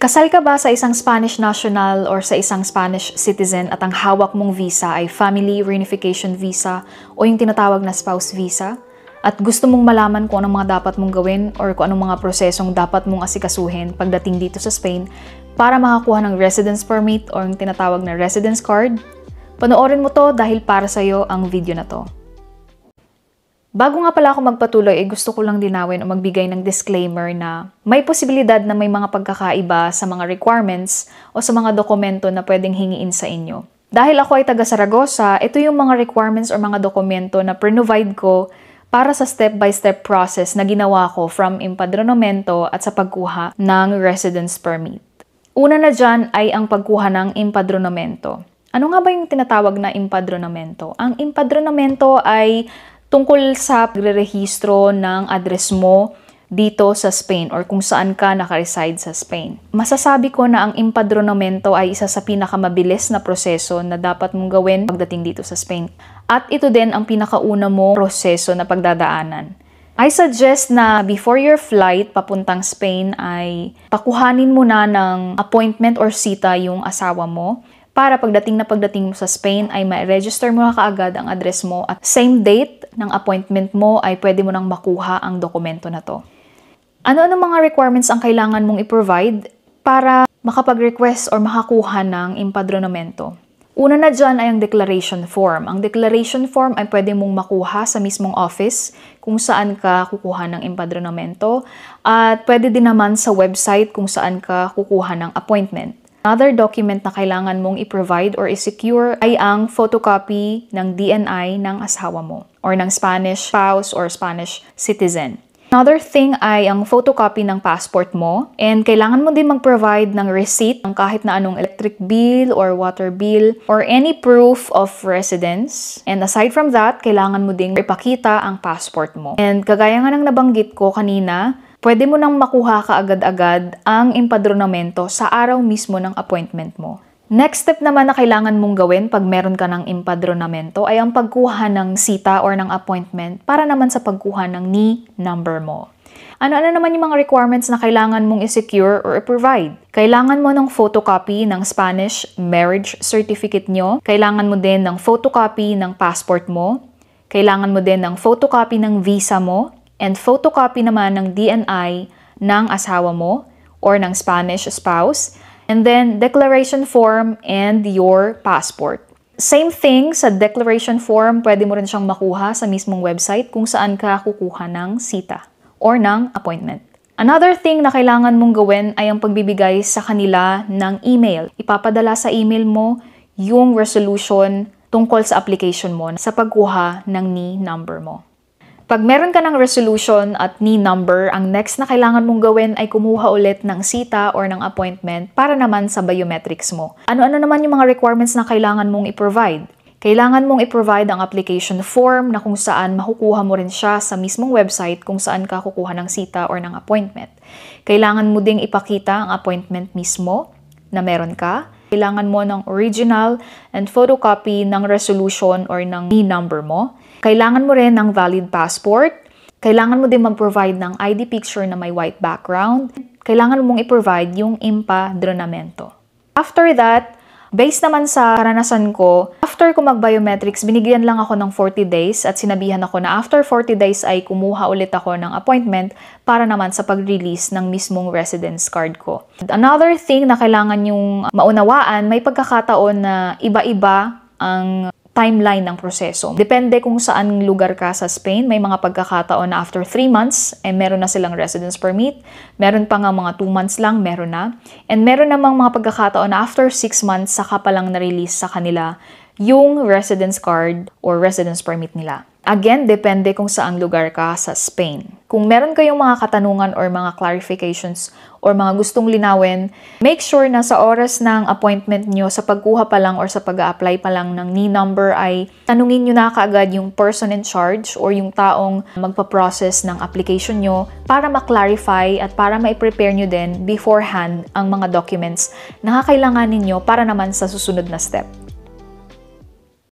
Kasal ka ba sa isang Spanish national or sa isang Spanish citizen at ang hawak mong visa ay family reunification visa o yung tinatawag na spouse visa? At gusto mong malaman kung anong mga dapat mong gawin or kung anong mga prosesong dapat mong asikasuhin pagdating dito sa Spain para makakuha ng residence permit o yung tinatawag na residence card? Panoorin mo to dahil para sa'yo ang video na to. Bago nga pala ako magpatuloy, gusto ko lang dinawin o magbigay ng disclaimer na may posibilidad na may mga pagkakaiba sa mga requirements o sa mga dokumento na pwedeng hingiin sa inyo. Dahil ako ay taga Saragossa, ito yung mga requirements o mga dokumento na pre-provide ko para sa step-by-step process na ginawa ko from empadronamiento at sa pagkuha ng residence permit. Una na dyan ay ang pagkuha ng empadronamiento. Ano nga ba yung tinatawag na empadronamiento? Ang empadronamiento ay tungkol sa pagre-rehistro ng address mo dito sa Spain or kung saan ka naka-reside sa Spain. Masasabi ko na ang empadronamiento ay isa sa pinakamabilis na proseso na dapat mong gawin pagdating dito sa Spain. At ito din ang pinakauna mong proseso na pagdadaanan. I suggest na before your flight papuntang Spain ay pakuhanin mo na ng appointment or sita yung asawa mo para pagdating mo sa Spain ay ma-register mo na kaagad ang address mo at same date ng appointment mo ay pwede mo nang makuha ang dokumento na to. Ano-ano mga requirements ang kailangan mong i-provide para makapag-request or makakuha ng empadronamiento? Una na dyan ay ang declaration form. Ang declaration form ay pwede mong makuha sa mismong office kung saan ka kukuha ng empadronamiento at pwede din naman sa website kung saan ka kukuha ng appointment. Another document na kailangan mong i-provide or i-secure ay ang photocopy ng DNI ng asawa mo or ng Spanish spouse or Spanish citizen. Another thing ay ang photocopy ng passport mo and kailangan mo din mag-provide ng receipt ng kahit na anong electric bill or water bill or any proof of residence. And aside from that, kailangan mo din ipakita ang passport mo. And kagaya nga ng nabanggit ko kanina, pwede mo nang makuha kaagad-agad ang empadronamiento sa araw mismo ng appointment mo. Next step naman na kailangan mong gawin pag meron ka ng empadronamiento ay ang pagkuha ng sita or ng appointment para naman sa pagkuha ng NI number mo. Ano-ano naman yung mga requirements na kailangan mong i-secure or i-provide? Kailangan mo ng photocopy ng Spanish marriage certificate nyo. Kailangan mo din ng photocopy ng passport mo. Kailangan mo din ng photocopy ng visa mo. And photocopy naman ng DNI ng asawa mo or ng Spanish spouse. And then, declaration form and your passport. Same thing sa declaration form, pwede mo rin siyang makuha sa mismong website kung saan ka kukuha ng sita or ng appointment. Another thing na kailangan mong gawin ay ang pagbibigay sa kanila ng email. Ipapadala sa email mo yung resolution tungkol sa application mo sa pagkuha ng NI number mo. Pag meron ka ng resolution at NI number, ang next na kailangan mong gawin ay kumuha ulit ng sita or ng appointment para naman sa biometrics mo. Ano-ano naman yung mga requirements na kailangan mong i-provide? Kailangan mong i-provide ang application form na kung saan makukuha mo rin siya sa mismong website kung saan ka kukuha ng sita or ng appointment. Kailangan mo ding ipakita ang appointment mismo na meron ka. Kailangan mo ng original and photocopy ng resolution or ng NI number mo. Kailangan mo rin ng valid passport. Kailangan mo din mag-provide ng ID picture na may white background. Kailangan mong i-provide yung empadronamiento. After that, based naman sa karanasan ko, after ko mag-biometrics, binigyan lang ako ng 40 days at sinabihan ako na after 40 days ay kumuha ulit ako ng appointment para naman sa pag-release ng mismong residence card ko. Another thing na kailangan yung maunawaan, may pagkakataon na iba-iba ang timeline ng proseso. Depende kung saan lugar ka sa Spain. May mga pagkakataon na after 3 months, meron na silang residence permit. Meron pa nga mga 2 months lang, meron na. And meron namang mga pagkakataon na after 6 months, saka pa lang na-release sa kanila yung residence card or residence permit nila. Again, depende kung saang lugar ka sa Spain. Kung meron kayong mga katanungan or mga clarifications or mga gustong linawin, make sure na sa oras ng appointment nyo, sa pagkuha pa lang or sa pag-a-apply pa lang ng NI number ay tanungin nyo na kaagad yung person in charge or yung taong magpa-process ng application nyo para ma-clarify at para ma-prepare nyo din beforehand ang mga documents na kakailanganin nyo para naman sa susunod na step.